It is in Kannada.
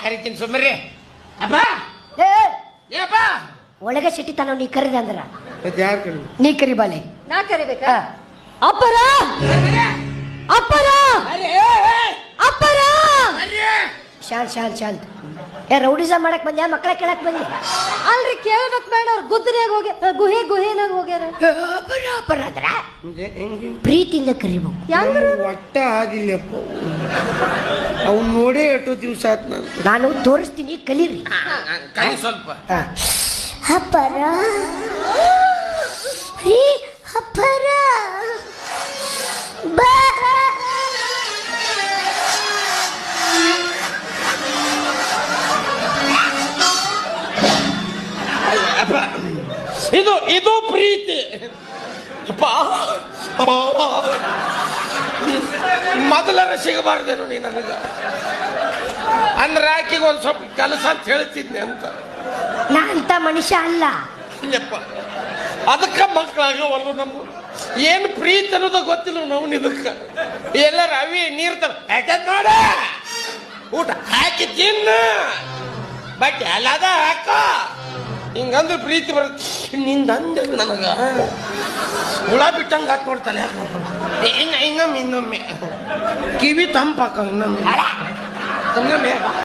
ಕರಿತೀನಿ ಸುಮ್ಮರಿ ಅಪ್ಪ ಏ ಏಪ್ಪ ಒಳಗೆ ಸಿಟ್ಟಿತಾನ ನೀ ಕರಿದ ಅಂದ್ರ ಯಾರು ಕರಿ ನೀ ಕರಿ ಬಾಲೆ ನಾ ಕರಿಬೇಕಾ? ಅಪ್ಪರ ಅಪ್ಪರ ಅಪ್ಪರ ಶಾಂತ್ ಶಾಂತ್ ಶಾಂತ್ ಏ ರೌಡಿಸ ಮಾಡಕ್ ಬಂದ್ಯಾ ಮಕ್ಕಳ ಕೇಳಕ್ ಬಂದ್ಯಾ ಅಲ್ರಿ ಕೇಳ್ಬೇಕ್ ಬೇಡ ಅವ್ರ ಗುದ್ದನ್ಯಾಗ ಹೋಗಿ ಗುಹೆನಾಗ ಹೋಗ್ಯಾರ. ಅಪ್ಪರ ಅಪ್ಪರ ಅಂದ್ರ ಪ್ರೀತಿಯಿಂದ ಕರಿಬೇಕು. ಹೆಂಗ್ರ ಒಟ್ಟ ಆಗಿಲ್ಲಪ್ಪ ಅವ್ನು ನೋಡೇ ಎಷ್ಟೋ ದಿವಸ ಆತ್ ನಾನು ತೋರಿಸ್ತೀನಿ ಕಲೀರಿ. ಕಲಿ ಸ್ವಲ್ಪ ಅಪ್ಪರ ರೀ ಅಪ್ಪರ ಬಾ ಅಪ್ಪ ಇದು ಇದು ಪ್ರೀತಿ ಅಪ್ಪ ಮೊದಲರ ಸಿಗಬಾರ್ದೇನು ನೀ ನನಗ ಅಂದ್ರೆ ಆಕಿಗೆ ಒಂದು ಸ್ವಲ್ಪ ಕೆಲಸ ಅಂತ ಹೇಳ್ತಿದ್ನೆ ಅಂತ ನಾ ಅಂತ ಮನುಷ್ಯ ಅಲ್ಲ. ಇಲ್ಲಪ್ಪ ಅದಕ್ಕೆ ಮಕ್ಕಳಾಗವಲ್ಲ ನಮ್ಮ ಏನು ಪ್ರೀತಿ ಅನ್ನೋದ ಗೊತ್ತಿಲ್ಲ ನಾವು ಇದಕ್ಕೆ ಎಲ್ಲರ ಅವಿ ನೀರು ನೋಡ ಊಟ ಹಾಕಿ ತಿನ್ನು ಬಟ್ ಎಲ್ಲದ ಹಾಕ ಹಿಂಗಂದ್ರೆ ಪ್ರೀತಿ ಬರುತ್ತೆ ನಿಂದಂದೆ ನನಗ ಹುಳ ಬಿಟ್ಟಂಗೆ ಹಾಕಿ ನೋಡ್ತಾನೆ ಹಿಂಗ ಇನ್ನೊಮ್ಮೆ ಕಿವಿ ತಂಪಾಕ ಇನ್ನೊಮ್ಮೆ